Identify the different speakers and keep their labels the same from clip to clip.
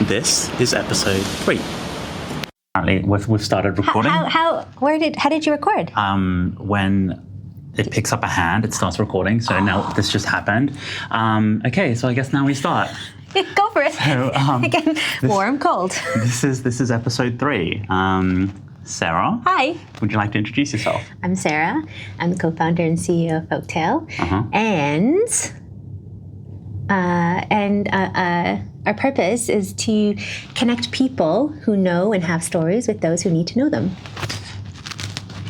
Speaker 1: This is episode 3. Apparently, we've started recording.
Speaker 2: How did you record?
Speaker 1: When it picks up a hand, it starts recording. So now this just happened. Okay, so I guess now we start.
Speaker 2: Go for it.
Speaker 1: So,
Speaker 2: Again, warm, cold.
Speaker 1: This is episode 3. Sarah.
Speaker 2: Hi.
Speaker 1: Would you like to introduce yourself?
Speaker 2: I'm Sarah. I'm the co-founder and CEO of Folktale. And our purpose is to connect people who know and have stories with those who need to know them.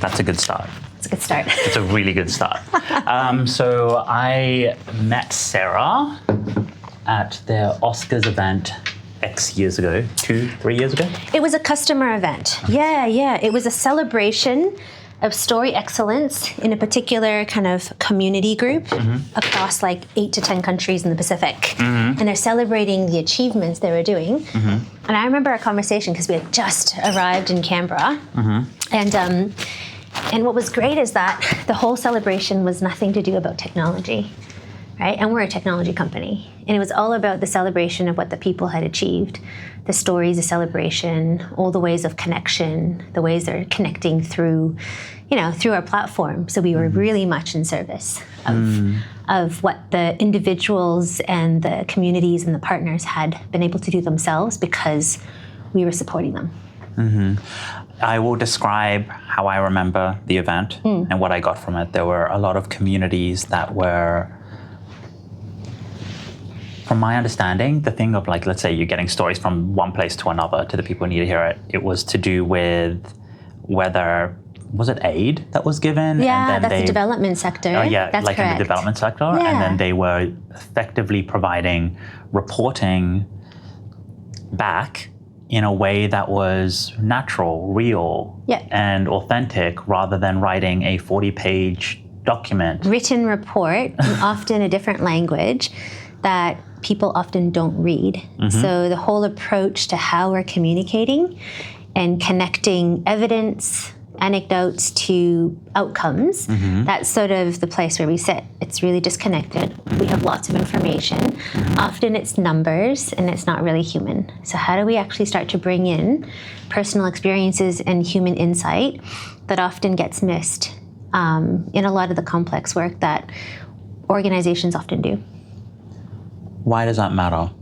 Speaker 1: That's a good start.
Speaker 2: It's a good start.
Speaker 1: It's a really good start. So I met Sarah at their Oscars event X years ago, 2-3 years ago.
Speaker 2: It was a customer event. Yeah. It was a celebration of story excellence in a particular kind of community group across like 8 to 10 countries in the Pacific. And they're celebrating the achievements they were doing. And I remember our conversation because we had just arrived in Canberra. And what was great is that the whole celebration was nothing to do about technology, right? And we're a technology company. And it was all about the celebration of what the people had achieved, the stories, the celebration, all the ways of connection, the ways they're connecting through our platform. So we were really much in service of what the individuals and the communities and the partners had been able to do themselves because we were supporting them.
Speaker 1: I will describe how I remember the event and what I got from it. There were a lot of communities that were, from my understanding, the thing of like, let's say you're getting stories from one place to another to the people who need to hear it. It was to do with whether, was it aid that was given?
Speaker 2: Yeah,
Speaker 1: and then
Speaker 2: that's the development sector.
Speaker 1: Oh yeah,
Speaker 2: that's
Speaker 1: like
Speaker 2: correct.
Speaker 1: in the development sector.
Speaker 2: Yeah.
Speaker 1: And then they were effectively providing reporting back in a way that was natural, real, and authentic rather than writing a 40-page document.
Speaker 2: Written report, often a different language that people often don't read. So the whole approach to how we're communicating and connecting evidence, anecdotes to outcomes, that's sort of the place where we sit. It's really disconnected. We have lots of information. Often it's numbers and it's not really human. So how do we actually start to bring in personal experiences and human insight that often gets missed in a lot of the complex work that organizations often do?
Speaker 1: Why does that matter?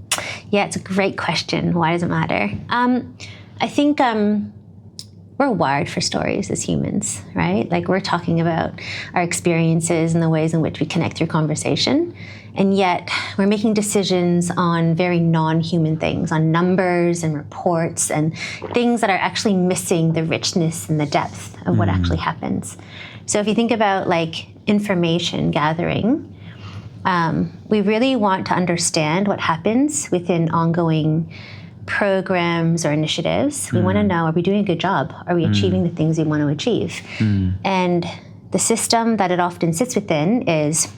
Speaker 2: Yeah, it's a great question. Why does it matter? I think we're wired for stories as humans, right? Like we're talking about our experiences and the ways in which we connect through conversation. And yet we're making decisions on very non-human things, on numbers and reports and things that are actually missing the richness and the depth of what actually happens. So if you think about like information gathering, we really want to understand what happens within ongoing programs or initiatives. We want to know, are we doing a good job? Are we achieving the things we want to achieve? And the system that it often sits within is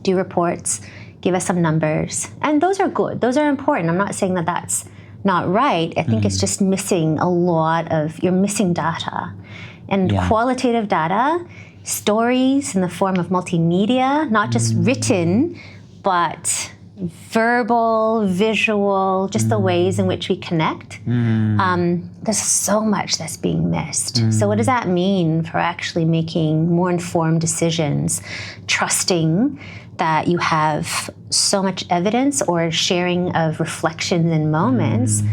Speaker 2: do reports, give us some numbers. And those are good. Those are important. I'm not saying that that's not right. I think it's just missing you're missing data. And qualitative data, stories in the form of multimedia, not just written, but verbal, visual, just the ways in which we connect. There's so much that's being missed. So what does that mean for actually making more informed decisions, trusting that you have so much evidence or sharing of reflections and moments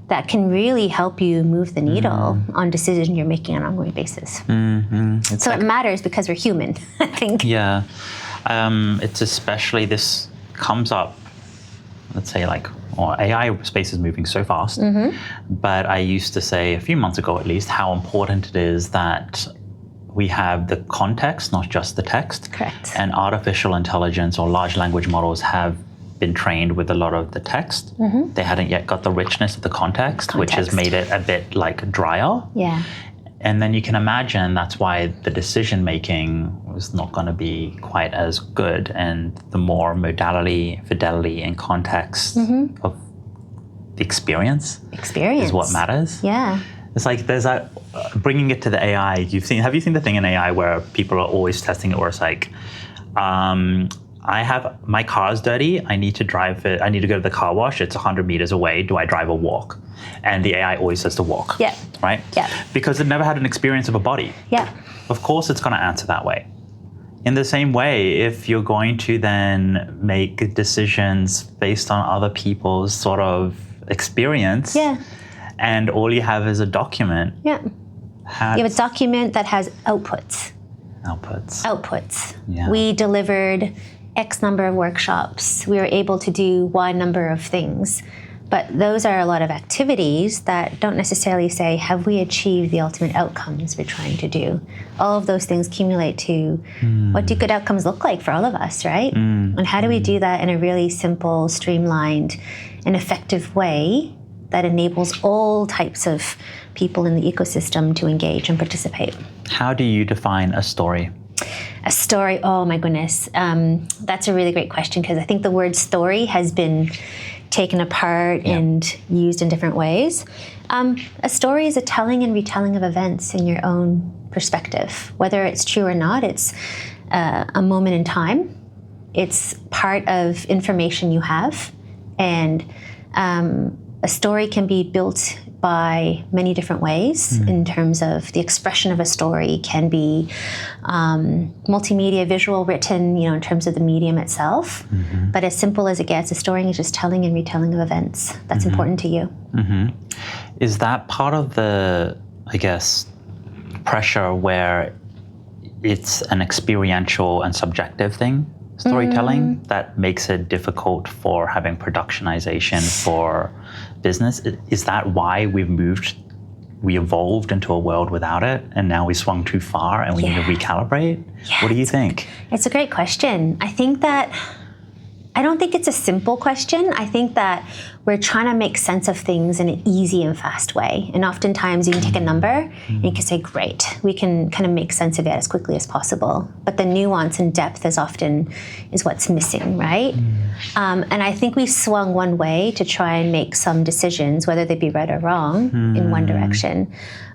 Speaker 2: that can really help you move the needle on decisions you're making on an ongoing basis. So it matters because we're human, I think.
Speaker 1: Yeah. It's especially, this comes up, let's say AI space is moving so fast. But I used to say a few months ago at least how important it is that we have the context, not just the text.
Speaker 2: Correct.
Speaker 1: And artificial intelligence or large language models have been trained with a lot of the text. They hadn't yet got the richness of the context, which has made it a bit like drier.
Speaker 2: Yeah.
Speaker 1: And then you can imagine that's why the decision making was not going to be quite as good. And the more modality, fidelity, and context of the experience is what matters.
Speaker 2: Yeah.
Speaker 1: It's like there's that, bringing it to the AI, have you seen the thing in AI where people are always testing it where it's like, my car's dirty. I need to drive it. I need to go to the car wash. It's 100 meters away. Do I drive or walk? And the AI always says to walk.
Speaker 2: Yeah.
Speaker 1: Right?
Speaker 2: Yeah.
Speaker 1: Because it never had an experience of a body.
Speaker 2: Yeah.
Speaker 1: Of course it's going to answer that way. In the same way, if you're going to then make decisions based on other people's sort of experience, and all you have is a document.
Speaker 2: Yeah. You have a document that has outputs.
Speaker 1: Yeah.
Speaker 2: We delivered X number of workshops. We were able to do Y number of things. But those are a lot of activities that don't necessarily say, have we achieved the ultimate outcomes we're trying to do? All of those things accumulate to what do good outcomes look like for all of us, right? And how do we do that in a really simple, streamlined, and effective way that enables all types of people in the ecosystem to engage and participate?
Speaker 1: How do you define a story?
Speaker 2: A story, oh my goodness. That's a really great question, because I think the word story has been taken apart and used in different ways. A story is a telling and retelling of events in your own perspective. Whether it's true or not, it's a moment in time. It's part of information you have. And a story can be built by many different ways in terms of the expression of a story can be multimedia, visual, written, in terms of the medium itself. But as simple as it gets, a story is just telling and retelling of events. That's important to you.
Speaker 1: Is that part of the, I guess, pressure where it's an experiential and subjective thing, storytelling, that makes it difficult for having productionization for business? Is that why we evolved into a world without it, and now we swung too far and we need to recalibrate? What do you think?
Speaker 2: It's a great question. I don't think it's a simple question. I think that we're trying to make sense of things in an easy and fast way. And oftentimes you can take a number and you can say, great, we can kind of make sense of it as quickly as possible. But the nuance and depth is what's missing, right? And I think we swung one way to try and make some decisions, whether they be right or wrong, in one direction.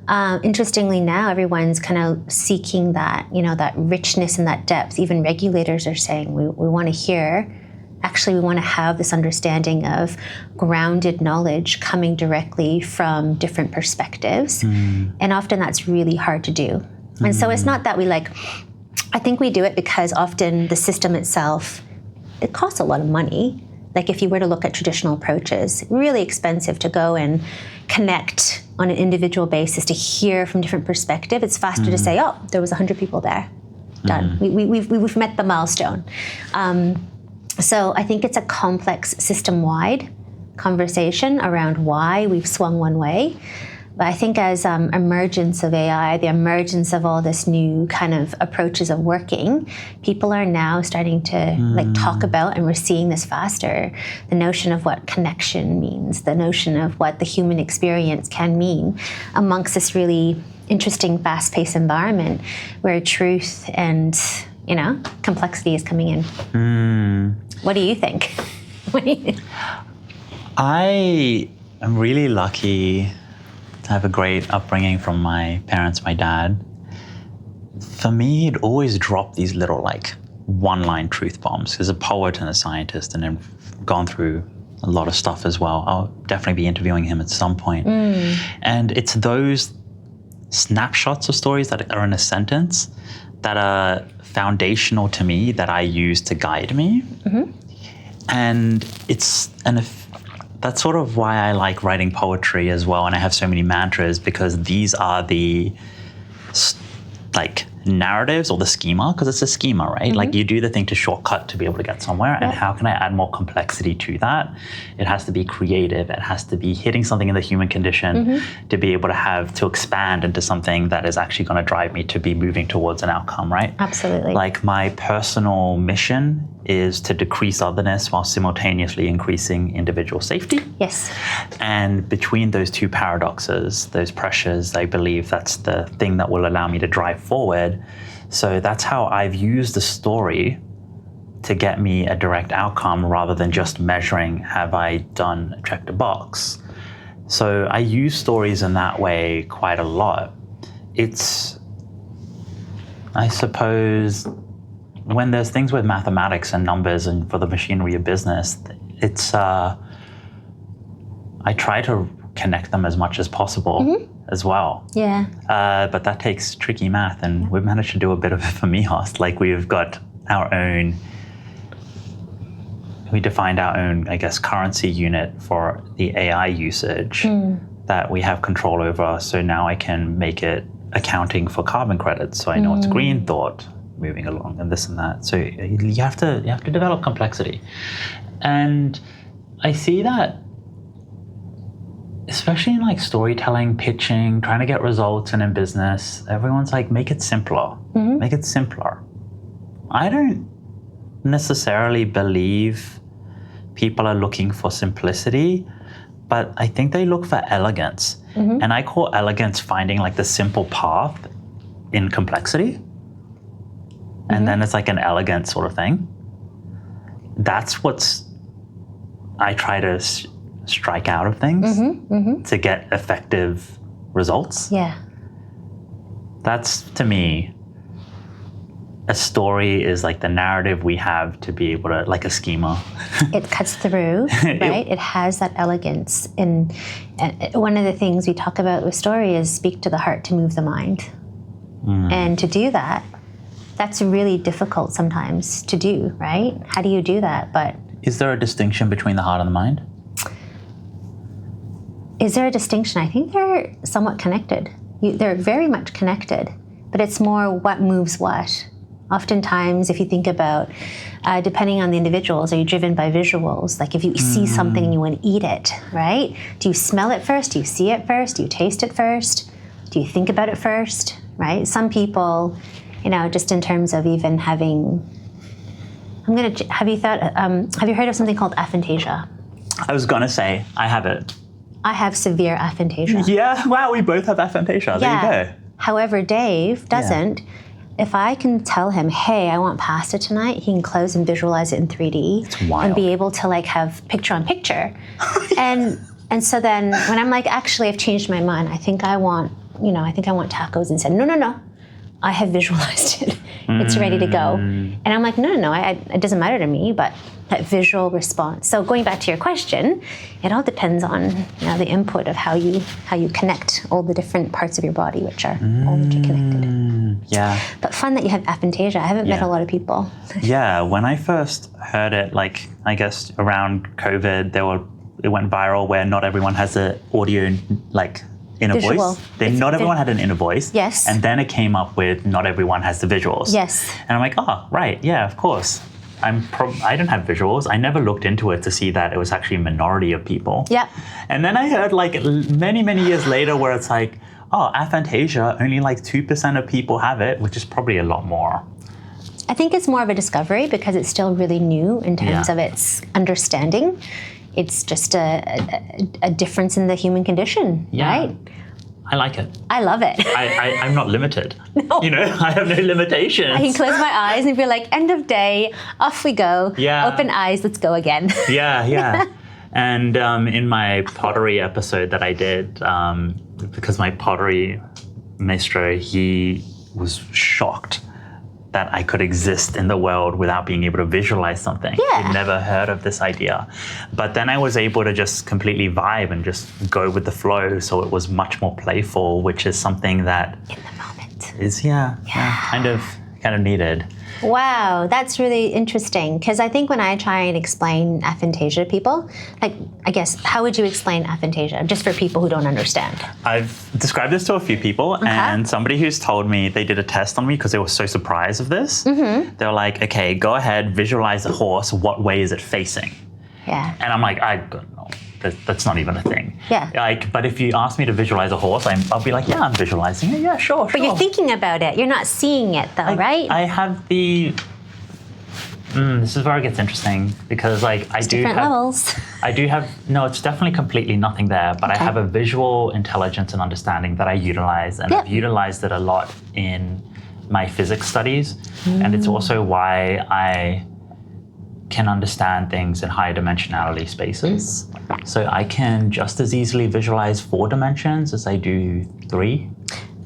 Speaker 2: Interestingly, now everyone's kind of seeking that, that richness and that depth. Even regulators are saying we want to hear. Actually, we want to have this understanding of grounded knowledge coming directly from different perspectives. And often that's really hard to do. And so it's not that I think we do it because often the system itself, it costs a lot of money. Like if you were to look at traditional approaches, really expensive to go and connect on an individual basis to hear from different perspectives. It's faster to say, oh, there was 100 people there. Done. We've met the milestone. So I think it's a complex system-wide conversation around why we've swung one way. But I think as emergence of AI, the emergence of all this new kind of approaches of working, people are now starting to talk about, and we're seeing this faster, the notion of what connection means, the notion of what the human experience can mean amongst this really interesting, fast-paced environment where truth and complexity is coming in. What do you think?
Speaker 1: I am really lucky to have a great upbringing from my parents, my dad. For me, it always dropped these little one-line truth bombs. As a poet and a scientist, and I've gone through a lot of stuff as well. I'll definitely be interviewing him at some point. And it's those snapshots of stories that are in a sentence that are foundational to me, that I use to guide me. And that's sort of why I like writing poetry as well. And I have so many mantras, because these are the narratives or the schema, because it's a schema, right? You do the thing to shortcut to be able to get somewhere. And how can I add more complexity to that? It has to be creative. It has to be hitting something in the human condition to be able to expand into something that is actually going to drive me to be moving towards an outcome, right?
Speaker 2: Absolutely.
Speaker 1: My personal mission is to decrease otherness while simultaneously increasing individual safety.
Speaker 2: Yes.
Speaker 1: And between those two paradoxes, those pressures, I believe that's the thing that will allow me to drive forward. So that's how I've used the story to get me a direct outcome, rather than just measuring, have I checked a box? So I use stories in that way quite a lot. It's, I suppose, when there's things with mathematics and numbers and for the machinery of business, it's I try to connect them as much as possible as well.
Speaker 2: Yeah.
Speaker 1: But that takes tricky math, and we've managed to do a bit of it for meos. Like we've got our own, we defined our own, I guess, currency unit for the AI usage that we have control over. So now I can make it accounting for carbon credits. So I know it's green thought moving along and this and that. So you have to develop complexity. And I see that especially in like storytelling, pitching, trying to get results and in business, everyone's like, make it simpler, make it simpler. I don't necessarily believe people are looking for simplicity, but I think they look for elegance. And I call elegance finding like the simple path in complexity. And then it's like an elegant sort of thing. That's what's, I try to strike out of things to get effective results.
Speaker 2: Yeah.
Speaker 1: That's, to me, a story is like the narrative we have to be able to, like a schema.
Speaker 2: It cuts through, right? It has that elegance. And one of the things we talk about with story is speak to the heart to move the mind. And to do that, that's really difficult sometimes to do, right? How do you do that? But
Speaker 1: is there a distinction between the heart and the mind?
Speaker 2: Is there a distinction? I think they're somewhat connected. They're very much connected, but it's more what moves what. Oftentimes, if you think about, depending on the individuals, are you driven by visuals? Like if you see something and you want to eat it, right? Do you smell it first? Do you see it first? Do you taste it first? Do you think about it first, right? Some people, you know, just in terms of even having, have you heard of something called aphantasia?
Speaker 1: I was going to say, I have it.
Speaker 2: I have severe aphantasia.
Speaker 1: Yeah, wow, we both have aphantasia. There you go.
Speaker 2: However, Dave doesn't. If I can tell him, hey, I want pasta tonight, he can close and visualize it in 3D.
Speaker 1: It's wild.
Speaker 2: And be able to like have picture on picture. and so then when I'm like, actually, I've changed my mind. I think I want tacos, and said, no, I have visualized it. It's ready to go. And I'm like, no, it doesn't matter to me, but that visual response. So going back to your question, it all depends on the input of how you connect all the different parts of your body, which are all interconnected.
Speaker 1: Yeah.
Speaker 2: But fun that you have aphantasia. I haven't met a lot of people.
Speaker 1: Yeah, when I first heard it, like I guess around COVID, it went viral where not everyone has an audio like inner
Speaker 2: Visual.
Speaker 1: voice. Not everyone had an inner voice.
Speaker 2: Yes.
Speaker 1: And then it came up with not everyone has the visuals.
Speaker 2: Yes.
Speaker 1: And I'm like, oh, right, yeah, of course. I didn't have visuals. I never looked into it to see that it was actually a minority of people.
Speaker 2: Yeah.
Speaker 1: And then I heard like many, many years later where it's like, oh, aphantasia, only like 2% of people have it, which is probably a lot more.
Speaker 2: I think it's more of a discovery because it's still really new in terms of its understanding. It's just a difference in the human condition, right?
Speaker 1: I like it.
Speaker 2: I love it.
Speaker 1: I'm not limited.
Speaker 2: No.
Speaker 1: You know, I have no limitations.
Speaker 2: I can close my eyes and be like, end of day, off we go.
Speaker 1: Yeah.
Speaker 2: Open eyes, let's go again.
Speaker 1: Yeah. And in my pottery episode that I did, because my pottery maestro, he was shocked that I could exist in the world without being able to visualize something.
Speaker 2: Yeah.
Speaker 1: He'd never heard of this idea. But then I was able to just completely vibe and just go with the flow. So it was much more playful, which is something that
Speaker 2: In the moment.
Speaker 1: is kind of needed.
Speaker 2: Wow, that's really interesting. Because I think when I try and explain aphantasia to people, like, I guess, how would you explain aphantasia, just for people who don't understand?
Speaker 1: I've described this to a few people, and somebody who's told me, they did a test on me because they were so surprised of this. They were like, okay, go ahead, visualize a horse. What way is it facing?
Speaker 2: Yeah.
Speaker 1: And I'm like, I don't know. That's not even a thing.
Speaker 2: Yeah.
Speaker 1: Like, but if you ask me to visualize a horse, I'll be like, yeah, I'm visualizing it. Yeah, sure.
Speaker 2: But you're thinking about it. You're not seeing it, though, right?
Speaker 1: I have the. This is where it gets interesting because, like,
Speaker 2: It's different levels.
Speaker 1: I do have. No, it's definitely completely nothing there. But I have a visual intelligence and understanding that I utilize, and I've utilized it a lot in my physics studies, and it's also why I can understand things in high dimensionality spaces. So I can just as easily visualize 4 dimensions as I do 3.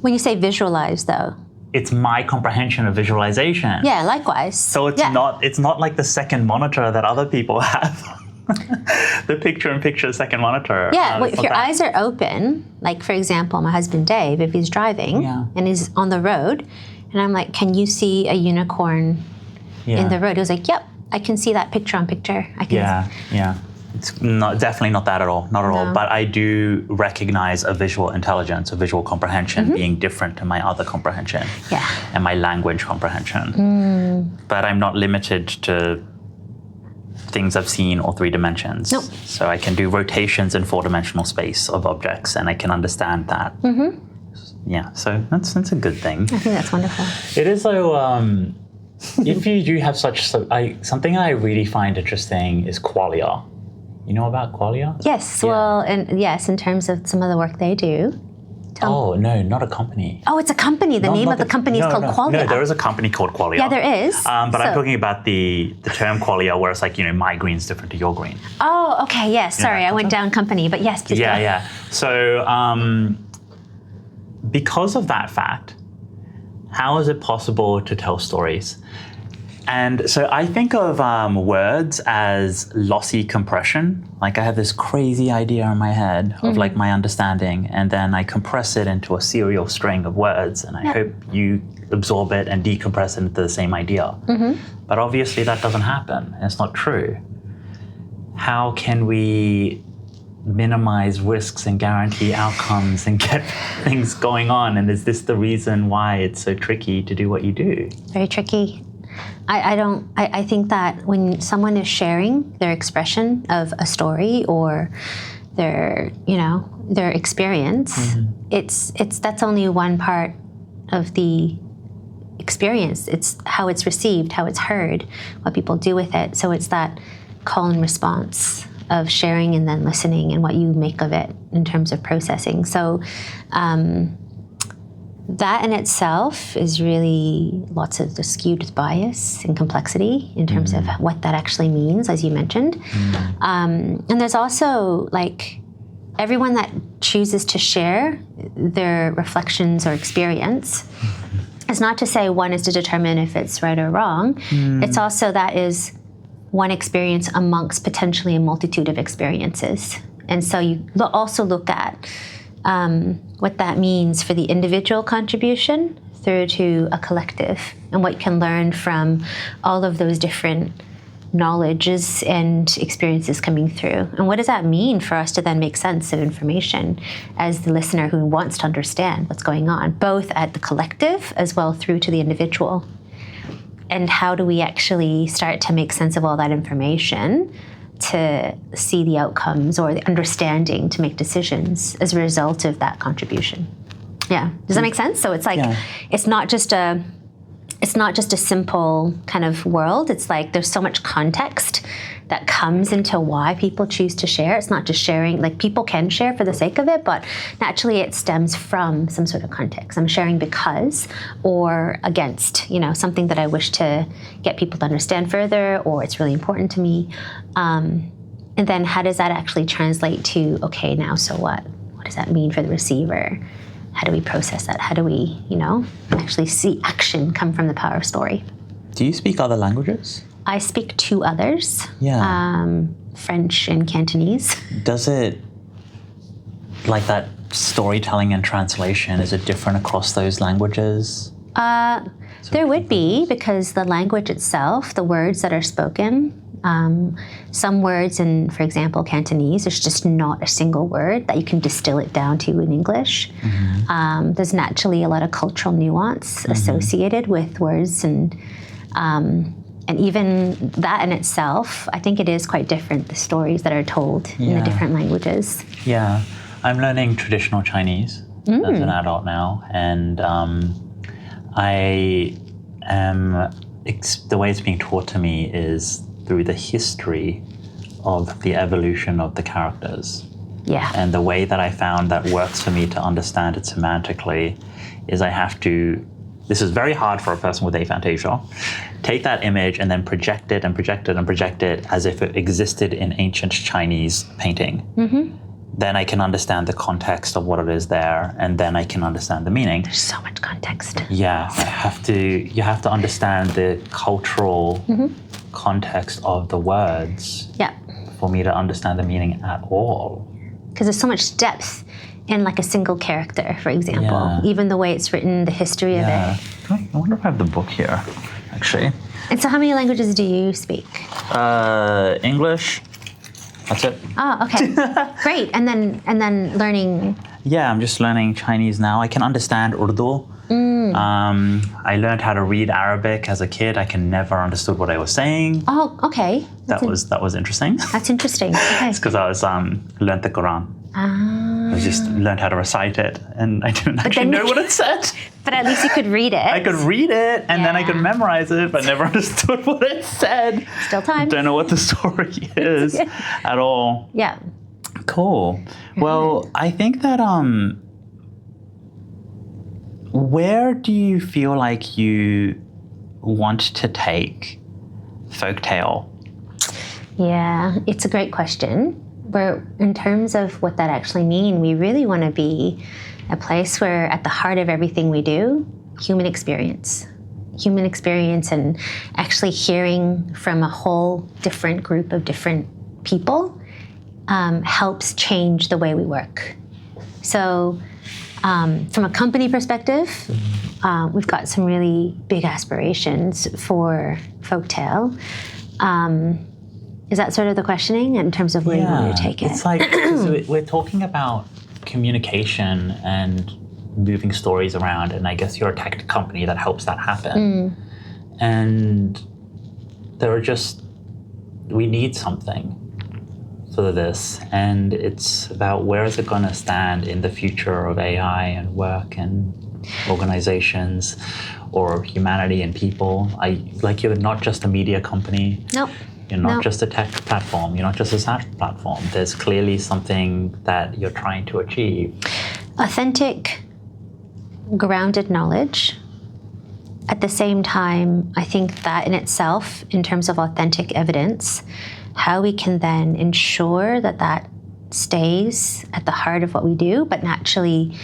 Speaker 2: When you say visualize, though,
Speaker 1: it's my comprehension of visualization.
Speaker 2: Yeah, likewise.
Speaker 1: So it's not like the second monitor that other people have. The picture-in-picture second monitor.
Speaker 2: Yeah, well, if your eyes are open, like for example, my husband Dave, if he's driving and he's on the road, and I'm like, can you see a unicorn in the road? He was like, yep, I can see that picture-on-picture. I can
Speaker 1: Yeah. It's definitely not that at all, not at all. But I do recognize a visual intelligence, a visual comprehension being different to my other comprehension and my language comprehension. But I'm not limited to things I've seen or 3 dimensions.
Speaker 2: Nope.
Speaker 1: So I can do rotations in 4-dimensional space of objects, and I can understand that. Yeah, so that's a good thing.
Speaker 2: I think that's wonderful.
Speaker 1: It is though, if you do have something I really find interesting is qualia. You know about qualia?
Speaker 2: Yes, well, and yes, in terms of some of the work they do.
Speaker 1: Oh, no, not a company.
Speaker 2: Oh, it's a company. The name of the company is called Qualia.
Speaker 1: No, there is a company called Qualia.
Speaker 2: Yeah, there is.
Speaker 1: But I'm talking about the term qualia, where it's like, my green's different to your green.
Speaker 2: Oh, okay, yes. Sorry, I went down company, but yes, please go.
Speaker 1: Yeah. So because of that fact, how is it possible to tell stories? And so I think of words as lossy compression. Like I have this crazy idea in my head of like my understanding, and then I compress it into a serial string of words, and I hope you absorb it and decompress it into the same idea. But obviously that doesn't happen. It's not true. How can we minimize risks and guarantee outcomes and get things going on? And is this the reason why it's so tricky to do what you do?
Speaker 2: Very tricky. I think that when someone is sharing their expression of a story or their experience, that's only one part of the experience. It's how it's received, how it's heard, what people do with it. So it's that call and response of sharing and then listening and what you make of it in terms of processing. So that in itself is really lots of the skewed with bias and complexity in terms of what that actually means, as you mentioned. And there's also like everyone that chooses to share their reflections or experience. It's not to say one is to determine if it's right or wrong. It's also that is one experience amongst potentially a multitude of experiences. And so you also look at what that means for the individual contribution through to a collective and what you can learn from all of those different knowledges and experiences coming through. And what does that mean for us to then make sense of information as the listener who wants to understand what's going on, both at the collective as well through to the individual? And how do we actually start to make sense of all that information to see the outcomes or the understanding to make decisions as a result of that contribution? Yeah, does that make sense? So it's like it's not just a simple kind of world. It's like there's so much context that comes into why people choose to share. It's not just sharing, like people can share for the sake of it, but naturally it stems from some sort of context. I'm sharing because or against, something that I wish to get people to understand further, or it's really important to me. And then how does that actually translate to, okay, now so what? What does that mean for the receiver? How do we process that? How do we, actually see action come from the power of story?
Speaker 1: Do you speak other languages?
Speaker 2: I speak 2 others.
Speaker 1: Yeah.
Speaker 2: French and Cantonese.
Speaker 1: Does it, like that storytelling and translation, is it different across those languages?
Speaker 2: There would be, because the language itself, the words that are spoken, some words in, for example, Cantonese, there's just not a single word that you can distill it down to in English. There's naturally a lot of cultural nuance associated with words, and even that in itself, I think it is quite different, the stories that are told in the different languages. Yeah,
Speaker 1: I'm learning traditional Chinese as an adult now, and the way it's being taught to me is through the history of the evolution of the characters.
Speaker 2: Yeah.
Speaker 1: And the way that I found that works for me to understand it semantically is I have to, this is very hard for a person with aphantasia, take that image and then project it and project it and project it as if it existed in ancient Chinese painting. then I can understand the context of what it is there, and then I can understand the meaning.
Speaker 2: There's so much context.
Speaker 1: Yeah, you have to understand the cultural context of the words
Speaker 2: Yeah.
Speaker 1: for me to understand the meaning at all.
Speaker 2: Because there's so much depth in like a single character, for example.
Speaker 1: Yeah.
Speaker 2: Even the way it's written, the history of it.
Speaker 1: I wonder if I have the book here, actually.
Speaker 2: And so how many languages do you speak?
Speaker 1: English. That's it.
Speaker 2: Oh, okay. Great. And then learning.
Speaker 1: Yeah, I'm just learning Chinese now. I can understand Urdu. I learned how to read Arabic as a kid. I can never understood what I was saying.
Speaker 2: Oh, okay.
Speaker 1: That was interesting.
Speaker 2: That's interesting. Okay.
Speaker 1: It's because I was learned the Quran. I just learned how to recite it, and I didn't actually know what it said.
Speaker 2: But at least you could read it.
Speaker 1: I could read it, and then I could memorize it, but never understood what it said.
Speaker 2: Still time.
Speaker 1: Don't know what the story is at all.
Speaker 2: Yeah.
Speaker 1: Cool. Well, I think that where do you feel like you want to take Folktale?
Speaker 2: Yeah, it's a great question. But in terms of what that actually means, we really want to be a place where at the heart of everything we do, human experience and actually hearing from a whole different group of different people helps change the way we work. So from a company perspective, we've got some really big aspirations for Folktale. Is that sort of the questioning in terms of where you want to take it?
Speaker 1: It's like, 'cause we're talking about communication and moving stories around, and I guess you're a tech company that helps that happen. And we need something for this, and it's about where is it going to stand in the future of AI and work and organizations or humanity and people. You're not just a media company.
Speaker 2: Nope.
Speaker 1: You're not just a tech platform. You're not just a SaaS platform. There's clearly something that you're trying to achieve.
Speaker 2: Authentic, grounded knowledge. At the same time, I think that in itself, in terms of authentic evidence, how we can then ensure that that stays at the heart of what we do, but naturally,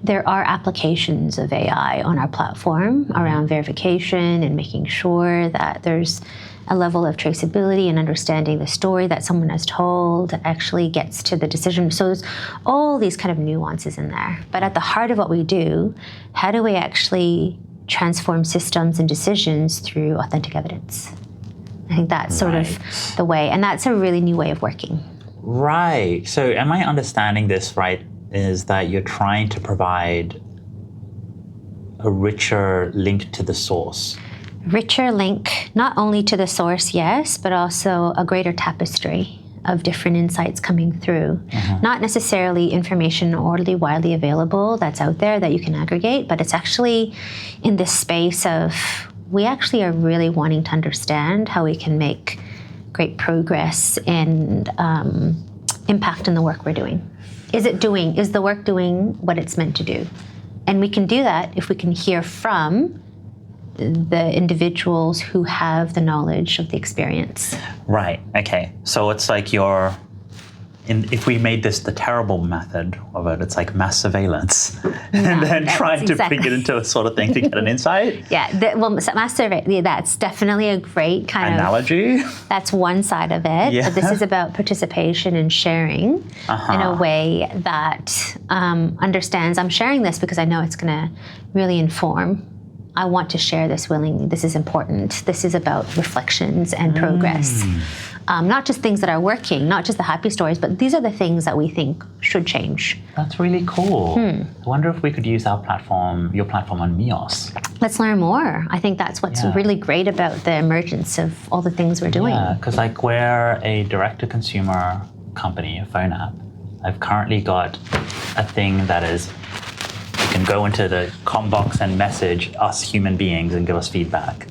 Speaker 2: there are applications of AI on our platform around verification and making sure that there's a level of traceability and understanding the story that someone has told that actually gets to the decision. So there's all these kind of nuances in there. But at the heart of what we do, how do we actually transform systems and decisions through authentic evidence? I think that's sort of the way, and that's a really new way of working.
Speaker 1: Right. So am I understanding this right, is that you're trying to provide a richer link to the source?
Speaker 2: Richer link, not only to the source, yes, but also a greater tapestry of different insights coming through. Not necessarily information orally widely available that's out there that you can aggregate, but it's actually in this space of we actually are really wanting to understand how we can make great progress and impact in the work we're doing. Is the work doing what it's meant to do? And we can do that if we can hear from the individuals who have the knowledge of the experience.
Speaker 1: Right. Okay. So it's like if we made this the terrible method of it, it's like mass surveillance, and then trying to bring it into a sort of thing to get an insight.
Speaker 2: Yeah. Mass surveillance. That's definitely a great kind
Speaker 1: analogy.
Speaker 2: That's one side of it.
Speaker 1: Yeah.
Speaker 2: But this is about participation and sharing in a way that understands. I'm sharing this because I know it's going to really inform. I want to share this willingly. This is important. This is about reflections and progress. Not just things that are working, not just the happy stories, but these are the things that we think should change.
Speaker 1: That's really cool. I wonder if we could use your platform on Meos.
Speaker 2: Let's learn more. I think that's what's really great about the emergence of all the things we're doing.
Speaker 1: Yeah, because we're a direct-to-consumer company, a phone app. I've currently got a thing that is, you can go into the com box and message us human beings and give us feedback.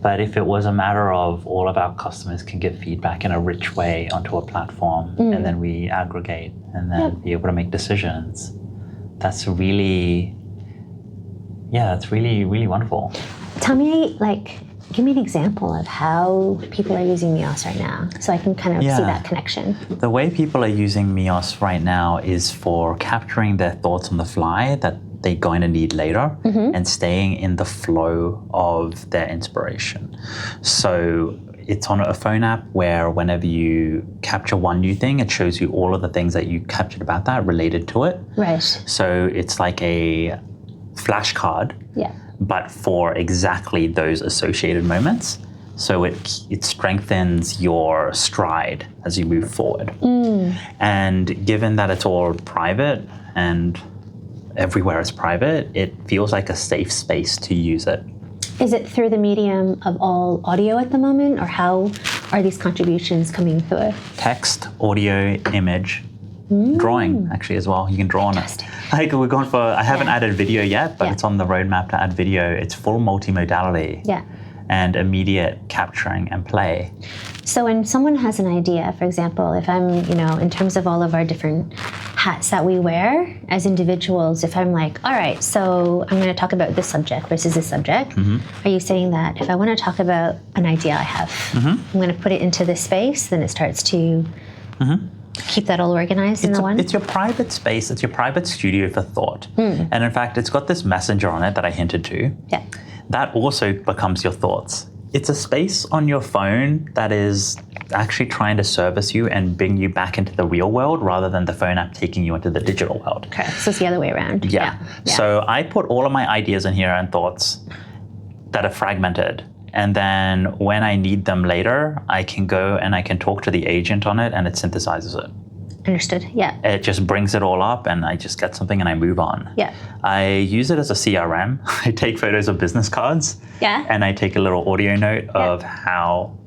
Speaker 1: But if it was a matter of all of our customers can give feedback in a rich way onto a platform, and then we aggregate and then be able to make decisions, that's really, really wonderful.
Speaker 2: Tell me, give me an example of how people are using Meos right now so I can kind of see that connection.
Speaker 1: The way people are using Meos right now is for capturing their thoughts on the fly that they're going to need later and staying in the flow of their inspiration. So it's on a phone app where whenever you capture one new thing, it shows you all of the things that you captured about that related to it.
Speaker 2: Right.
Speaker 1: So it's like a flashcard, but for exactly those associated moments. So it strengthens your stride as you move forward. And given that it's all private and everywhere is private, it feels like a safe space to use it.
Speaker 2: Is it through the medium of all audio at the moment, or how are these contributions coming through?
Speaker 1: Text, audio, image, drawing actually as well. You can draw on it. Like we're going for, I haven't added video yet, but it's on the roadmap to add video. It's full multimodality and immediate capturing and play.
Speaker 2: So when someone has an idea, for example, if I'm, in terms of all of our different hats that we wear as individuals, if I'm like, all right, so I'm going to talk about this subject versus this subject, are you saying that if I want to talk about an idea I have, I'm going to put it into this space, then it starts to keep that all organized in the one?
Speaker 1: It's your private space. It's your private studio for thought. And in fact, it's got this messenger on it that I hinted to.
Speaker 2: Yeah.
Speaker 1: That also becomes your thoughts. It's a space on your phone that is actually trying to service you and bring you back into the real world rather than the phone app taking you into the digital world.
Speaker 2: Okay, so it's the other way around.
Speaker 1: Yeah. So I put all of my ideas in here and thoughts that are fragmented. And then when I need them later, I can go and I can talk to the agent on it and it synthesizes it.
Speaker 2: Understood, yeah.
Speaker 1: It just brings it all up and I just get something and I move on.
Speaker 2: Yeah.
Speaker 1: I use it as a CRM. I take photos of business cards.
Speaker 2: Yeah.
Speaker 1: And I take a little audio note of how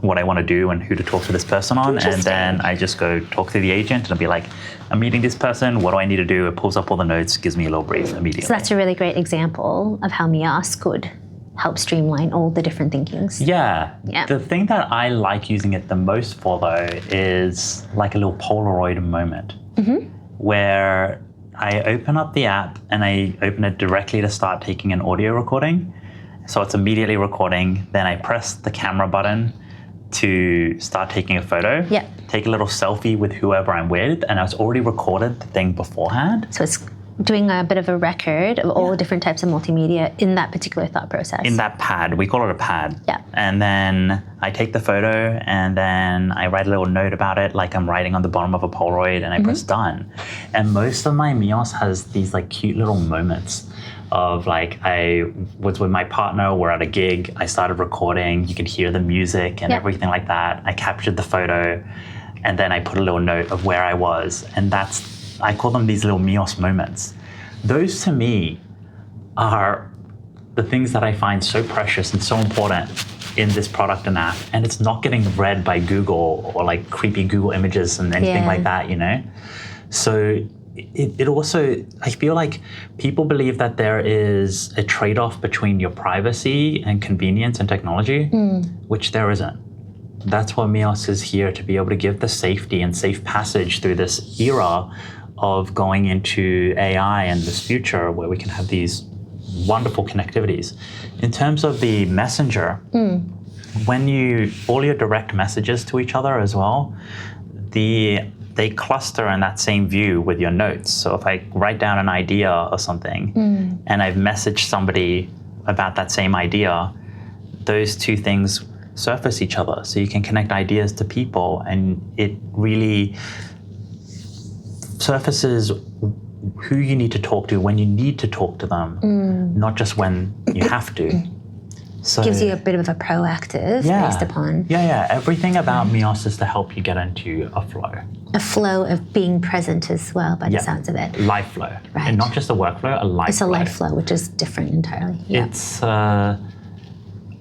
Speaker 1: what I want to do and who to talk to this person on. And then I just go talk to the agent and I'll be like, I'm meeting this person. What do I need to do? It pulls up all the notes, gives me a little brief immediately.
Speaker 2: So that's a really great example of how Meos could help streamline all the different thinkings.
Speaker 1: Yeah. The thing that I like using it the most for, though, is like a little Polaroid moment where I open up the app and I open it directly to start taking an audio recording. So it's immediately recording. Then I press the camera button to start taking a photo. Yeah. Take a little selfie with whoever I'm with, and I was already recorded the thing beforehand.
Speaker 2: So it's doing a bit of a record of all different types of multimedia in that particular thought process.
Speaker 1: In that pad. We call it a pad.
Speaker 2: Yeah.
Speaker 1: And then I take the photo and then I write a little note about it like I'm writing on the bottom of a Polaroid and I press done. And most of my Meos has these like cute little moments of like I was with my partner, we're at a gig, I started recording, you could hear the music and everything like that. I captured the photo and then I put a little note of where I was, and I call them these little Meos moments. Those to me are the things that I find so precious and so important in this product and app, and it's not getting read by Google or like creepy Google images and anything like that, So it also, I feel like people believe that there is a trade-off between your privacy and convenience and technology, which there isn't. That's why Meos is here, to be able to give the safety and safe passage through this era of going into AI and this future where we can have these wonderful connectivities. In terms of the messenger, when all your direct messages to each other as well, they cluster in that same view with your notes. So if I write down an idea or something and I've messaged somebody about that same idea, those two things surface each other. So you can connect ideas to people, and it really surfaces who you need to talk to when you need to talk to them, not just when you have to. So
Speaker 2: gives you a bit of a proactive based upon.
Speaker 1: Everything about Meos is to help you get into a flow.
Speaker 2: A flow of being present as well, by the sounds of it.
Speaker 1: Life flow. Right. And not just a workflow, a life flow.
Speaker 2: It's a life flow, which is different entirely. Yeah.
Speaker 1: It's,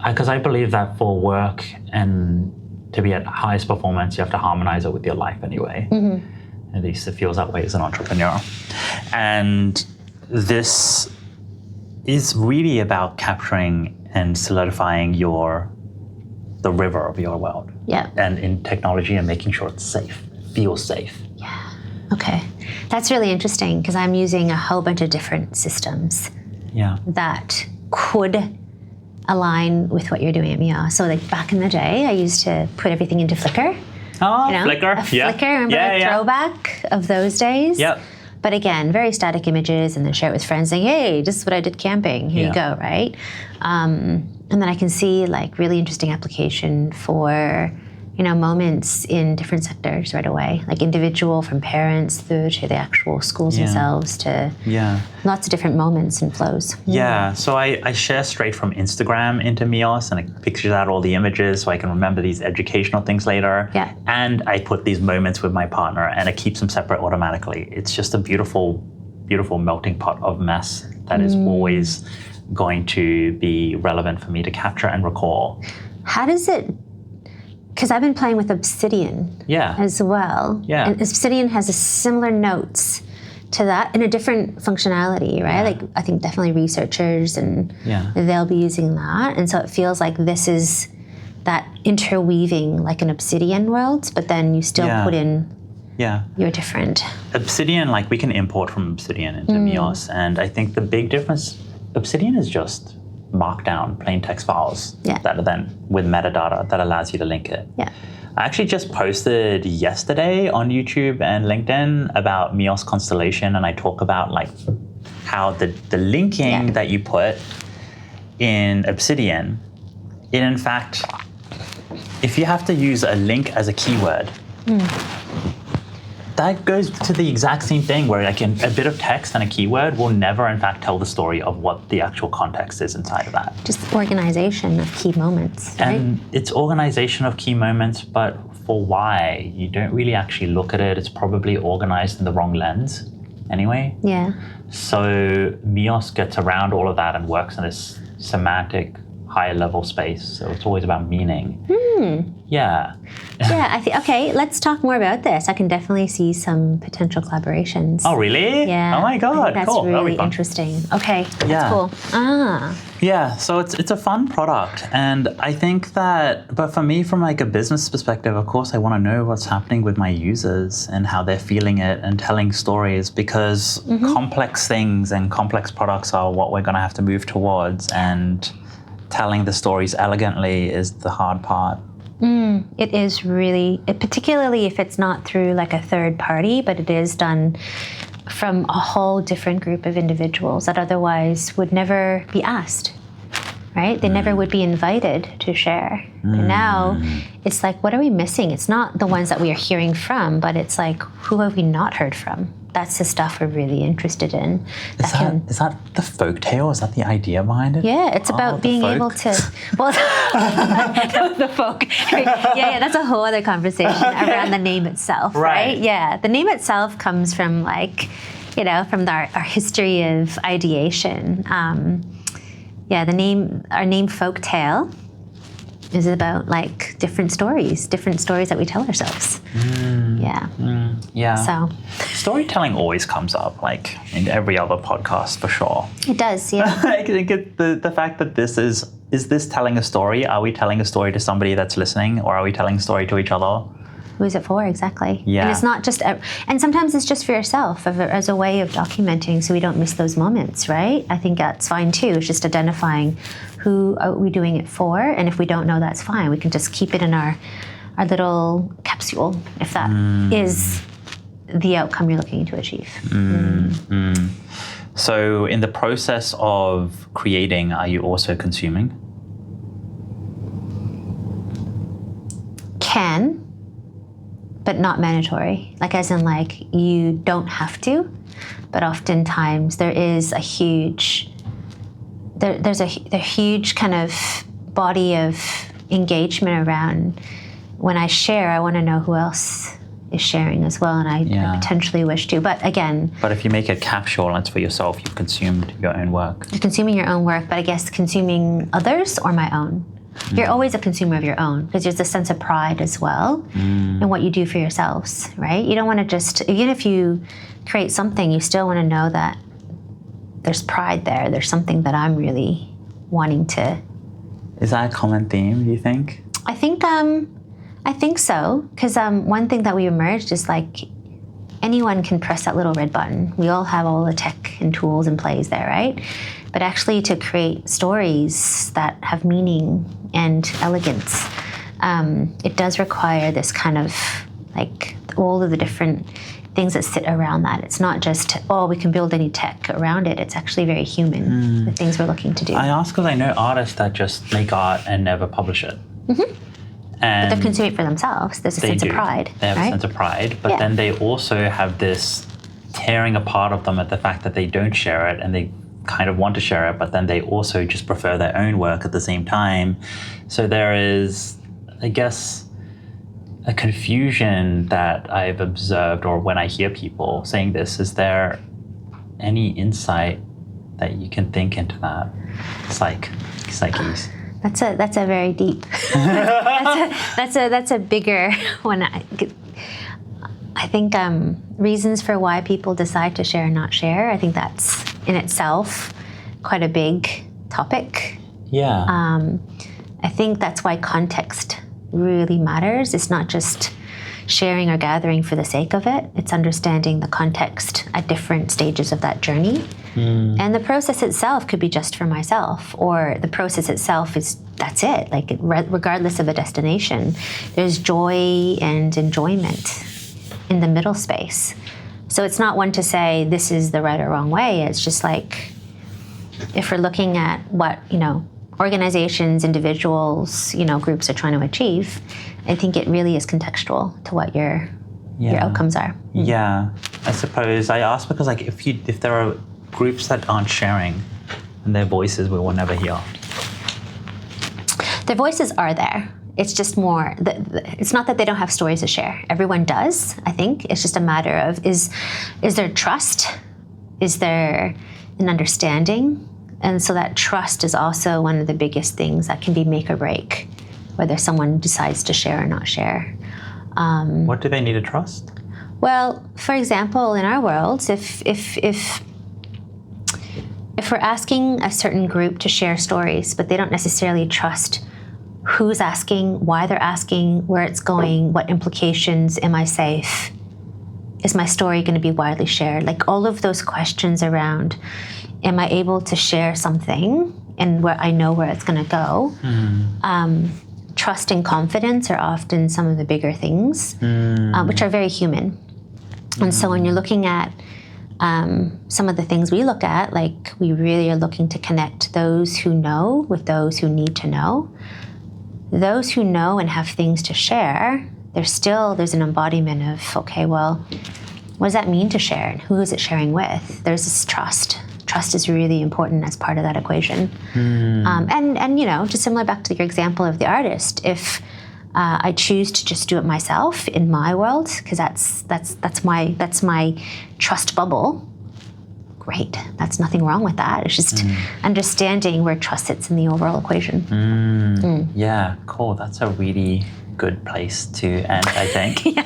Speaker 1: because I believe that for work and to be at highest performance, you have to harmonize it with your life anyway. At least it feels that way as an entrepreneur. And this is really about capturing and solidifying the river of your world. Yeah. And in technology and making sure it's safe, feels safe.
Speaker 2: Yeah. Okay. That's really interesting, because I'm using a whole bunch of different systems that could align with what you're doing at Meos. So like back in the day, I used to put everything into Flickr.
Speaker 1: Oh, Flickr.
Speaker 2: Flickr, remember the throwback of those days?
Speaker 1: Yep.
Speaker 2: But again, very static images, and then share it with friends saying, hey, this is what I did camping. Here you go, right? And then I can see like really interesting application for, moments in different sectors right away, like individual from parents through to the actual schools themselves to lots of different moments and flows.
Speaker 1: Yeah, so I share straight from Instagram into Meos, and it pictures out all the images so I can remember these educational things later.
Speaker 2: Yeah.
Speaker 1: And I put these moments with my partner, and it keeps them separate automatically. It's just a beautiful, beautiful melting pot of mess that is always going to be relevant for me to capture and recall.
Speaker 2: How does it... Because I've been playing with Obsidian as well.
Speaker 1: Yeah.
Speaker 2: And Obsidian has a similar notes to that in a different functionality, right? Like I think definitely researchers and they'll be using that. And so it feels like this is that interweaving like an Obsidian world, but then you still put in your different.
Speaker 1: Obsidian, like we can import from Obsidian into Meos. And I think the big difference, Obsidian is just Markdown, plain text files that are then with metadata that allows you to link it.
Speaker 2: Yeah.
Speaker 1: I actually just posted yesterday on YouTube and LinkedIn about Meos Constellation, and I talk about like how the linking that you put in Obsidian, in fact, if you have to use a link as a keyword, that goes to the exact same thing where like a bit of text and a keyword will never in fact tell the story of what the actual context is inside of that.
Speaker 2: Just organization of key moments, right?
Speaker 1: And it's organization of key moments, but for why? You don't really actually look at it. It's probably organized in the wrong lens anyway.
Speaker 2: Yeah.
Speaker 1: So Meos gets around all of that and works in this semantic higher level space. So it's always about meaning. Yeah.
Speaker 2: Yeah, okay, let's talk more about this. I can definitely see some potential collaborations.
Speaker 1: Oh, really?
Speaker 2: Yeah.
Speaker 1: Oh my God,
Speaker 2: that's
Speaker 1: cool.
Speaker 2: really interesting. Okay, that's cool.
Speaker 1: Yeah, so it's a fun product. And I think that, but for me, from like a business perspective, of course, I want to know what's happening with my users and how they're feeling it and telling stories, because complex things and complex products are what we're going to have to move towards. And telling the stories elegantly is the hard part.
Speaker 2: It is really, particularly if it's not through like a third party, but it is done from a whole different group of individuals that otherwise would never be asked, right? They never would be invited to share. But now it's like, what are we missing? It's not the ones that we are hearing from, but it's like, who have we not heard from? That's the stuff we're really interested in.
Speaker 1: Is that the folktale? Is that the idea behind it?
Speaker 2: Yeah, it's about being able to. Well, the folk. Yeah, that's a whole other conversation around the name itself, right? Yeah, the name itself comes from like, from our history of ideation. Our name Folktale is about like different stories that we tell ourselves. Yeah. So
Speaker 1: storytelling always comes up, like in every other podcast for sure.
Speaker 2: It does, yeah.
Speaker 1: I think the fact that this is this telling a story? Are we telling a story to somebody that's listening, or are we telling a story to each other?
Speaker 2: Who is it for, exactly?
Speaker 1: Yeah.
Speaker 2: And it's not just, and sometimes it's just for yourself as a way of documenting so we don't miss those moments, right? I think that's fine too. It's just identifying who are we doing it for, and if we don't know, that's fine. We can just keep it in our little capsule if that is the outcome you're looking to achieve.
Speaker 1: So in the process of creating, are you also consuming?
Speaker 2: Can, but not mandatory. Like as in like you don't have to, but oftentimes there is a huge, there's a huge kind of body of engagement around when I share, I want to know who else is sharing as well, and I potentially wish to. But again...
Speaker 1: But if you make a capsule and it's for yourself, you've consumed your own work.
Speaker 2: You're consuming your own work, but I guess consuming others or my own. You're always a consumer of your own, because there's a sense of pride as well in what you do for yourselves, right? You don't want to just... Even if you create something, you still want to know that there's pride there. There's something that I'm really wanting to...
Speaker 1: Is that a common theme, do you think?
Speaker 2: I think so, because one thing that we emerged is like anyone can press that little red button. We all have all the tech and tools and plays there, right? But actually to create stories that have meaning and elegance, it does require this kind of like all of the different things that sit around that. It's not just, we can build any tech around it. It's actually very human, the things we're looking to do.
Speaker 1: I ask because I know artists that just make art and never publish it.
Speaker 2: Mm-hmm.
Speaker 1: And
Speaker 2: but they're consuming it for themselves. There's a sense of pride.
Speaker 1: They have a sense of pride, but then they also have this tearing apart of them at the fact that they don't share it, and they kind of want to share it, but then they also just prefer their own work at the same time. So there is, I guess, a confusion that I've observed, or when I hear people saying this. Is there any insight that you can think into that psyches?
Speaker 2: That's a very deep. that's a bigger one. I think reasons for why people decide to share and not share. I think that's in itself quite a big topic.
Speaker 1: Yeah.
Speaker 2: I think that's why context really matters. It's not just sharing or gathering for the sake of it. It's understanding the context at different stages of that journey. And the process itself could be just for myself, or the process itself that's it. Like regardless of a destination, there's joy and enjoyment in the middle space. So it's not one to say this is the right or wrong way. It's just like, if we're looking at what, organizations, individuals, groups are trying to achieve, I think it really is contextual to what your outcomes are.
Speaker 1: Yeah, I suppose I ask because if there are groups that aren't sharing, and their voices we will never hear.
Speaker 2: Their voices are there. It's just more, it's not that they don't have stories to share. Everyone does, I think. It's just a matter of, is there trust? Is there an understanding? And so that trust is also one of the biggest things that can be make or break, whether someone decides to share or not share.
Speaker 1: What do they need to trust?
Speaker 2: Well, for example, in our worlds, if we're asking a certain group to share stories, but they don't necessarily trust who's asking, why they're asking, where it's going, what implications, am I safe? Is my story going to be widely shared? Like all of those questions around, am I able to share something and where I know where it's going to go? Trust and confidence are often some of the bigger things, which are very human. And so when you're looking at some of the things we look at, like we really are looking to connect those who know with those who need to know. Those who know and have things to share, there's an embodiment of, okay, well, what does that mean to share? And who is it sharing with? There's this trust. Trust is really important as part of that equation. And just similar back to your example of the artist, if I choose to just do it myself in my world, because that's my trust bubble. Great, that's nothing wrong with that. It's just understanding where trust sits in the overall equation.
Speaker 1: Yeah, cool. That's a really good place to end, I think.
Speaker 2: Yeah.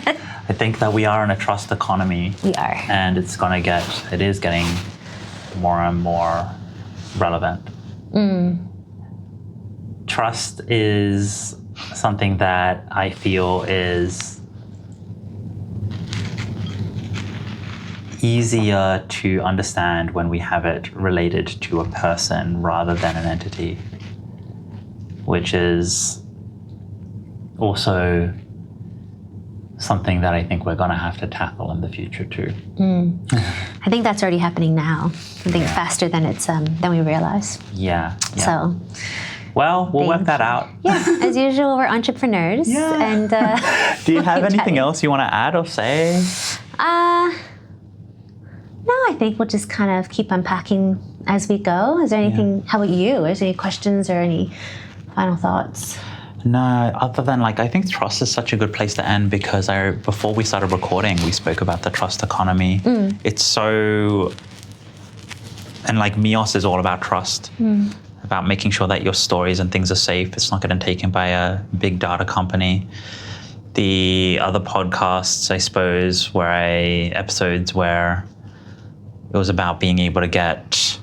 Speaker 1: I think that we are in a trust economy.
Speaker 2: We are.
Speaker 1: And it is getting more and more relevant. Trust is something that I feel is easier to understand when we have it related to a person rather than an entity, which is also something that I think we're going to have to tackle in the future too.
Speaker 2: I think that's already happening now. I think faster than than we realize.
Speaker 1: Yeah.
Speaker 2: So,
Speaker 1: well, we'll work that out.
Speaker 2: Yeah, as usual, we're entrepreneurs.
Speaker 1: Yeah.
Speaker 2: And
Speaker 1: do you have anything else you want to add or say?
Speaker 2: No, I think we'll just kind of keep unpacking as we go. Is there anything? How about you? Is there any questions or any final thoughts?
Speaker 1: No, other than I think trust is such a good place to end, because before we started recording, we spoke about the trust economy. It's so, and MEOS is all about trust, about making sure that your stories and things are safe. It's not getting taken by a big data company. The other podcasts, I suppose, episodes where it was about being able to get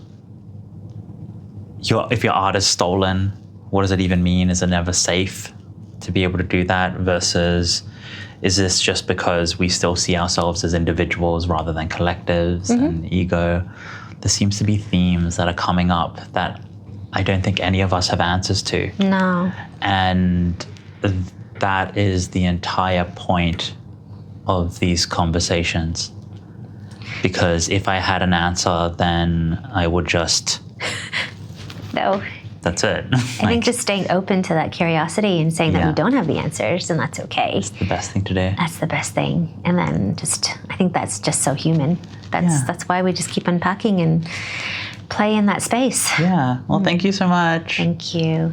Speaker 1: if your art is stolen, what does it even mean? Is it never safe to be able to do that? Versus is this just because we still see ourselves as individuals rather than collectives and ego? There seems to be themes that are coming up that I don't think any of us have answers to.
Speaker 2: No.
Speaker 1: And that is the entire point of these conversations. Because if I had an answer, then I would just...
Speaker 2: No.
Speaker 1: That's it.
Speaker 2: I think just staying open to that curiosity and saying that we don't have the answers, and that's okay.
Speaker 1: It's the best thing to do.
Speaker 2: That's the best thing. And then I think that's just so human. That's why we just keep unpacking and play in that space.
Speaker 1: Yeah. Well, thank you so much.
Speaker 2: Thank you.